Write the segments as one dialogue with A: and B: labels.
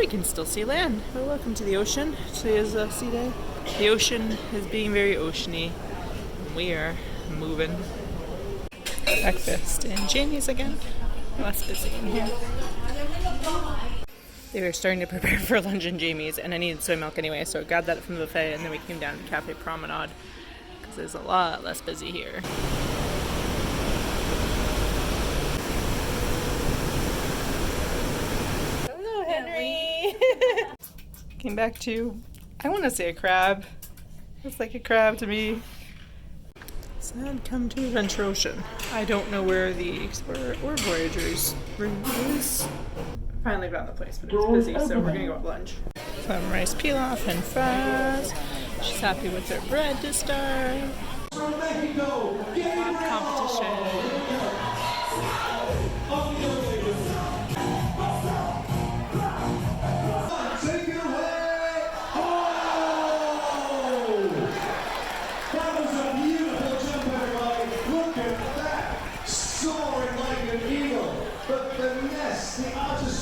A: we can still see land. Well, welcome to the ocean. Today is a sea day. The ocean is being very oceany. We are moving. Breakfast in Jamie's again. Less busy in here. They were starting to prepare for lunch in Jamie's, and I needed soy milk anyway, so I grabbed that from the buffet, and then we came down to Cafe Promenade because it's a lot less busy here. Hello, Henry. Came back to, I want to say a crab. It's like a crab to me. Sad come to Adventure Ocean. I don't know where the Explorer or Voyager's room is. Finally found the place, but it was busy, so we're gonna go have lunch. Some rice pilaf and fries. She's happy with her bread to start. Competition.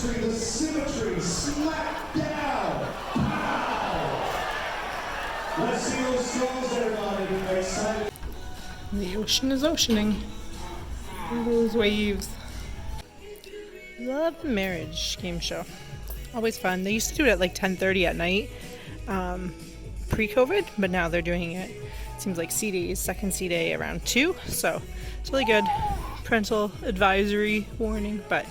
B: The symmetry, smack down, pow! Let's see those souls, everybody. Excited.
A: The ocean is oceaning. Look at those waves. Love Marriage game show. Always fun. They used to do it at like 10:30 at night, pre-COVID, but now they're doing it. Seems like second C day around 2, so it's really good. Parental advisory warning, but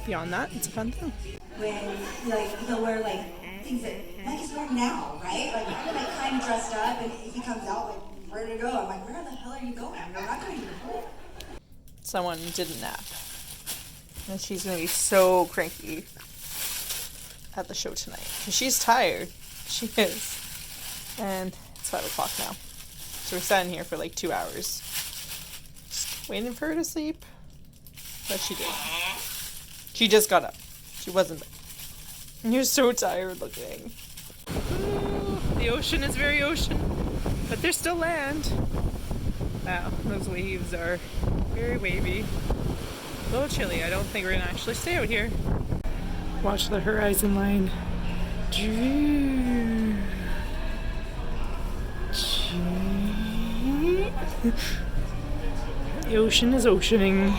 A: beyond that, it's a fun thing.
C: When, like, he'll wear, like, things that, like he's wearing now, right? Like, I'm, like, kind of dressed up, and he comes out, like, ready to go. I'm like, where the hell are you going? You're not going to your pool.
A: Someone didn't nap. And she's going to be so cranky at the show tonight. She's tired. She is. And it's 5 o'clock now. So we're sat in here for, like, 2 hours. Just waiting for her to sleep. But she did. She just got up. She wasn't there. And you're so tired looking. Ooh, the ocean is very ocean, but there's still land. Wow, those waves are very wavy. A little chilly. I don't think we're gonna actually stay out here. Watch the horizon line. The ocean is oceaning.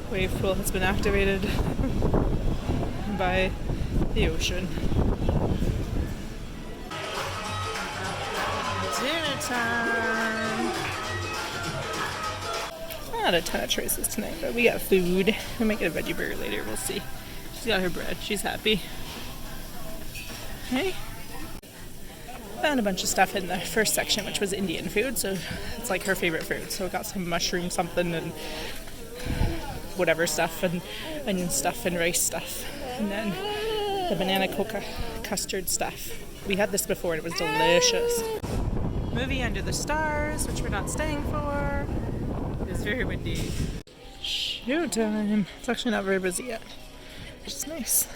A: Wave pool has been activated by the ocean. Dinner time! Not a ton of choices tonight, but we got food. We might get a veggie burger later, we'll see. She's got her bread, she's happy. Hey? Found a bunch of stuff in the first section, which was Indian food, so it's like her favorite food. So we got some mushroom something and whatever stuff, and onion stuff and rice stuff, and then the banana coca custard stuff. We had this before and it was delicious. Movie Under the Stars, which we're not staying for. It is very windy. Showtime. It's actually not very busy yet, which is nice.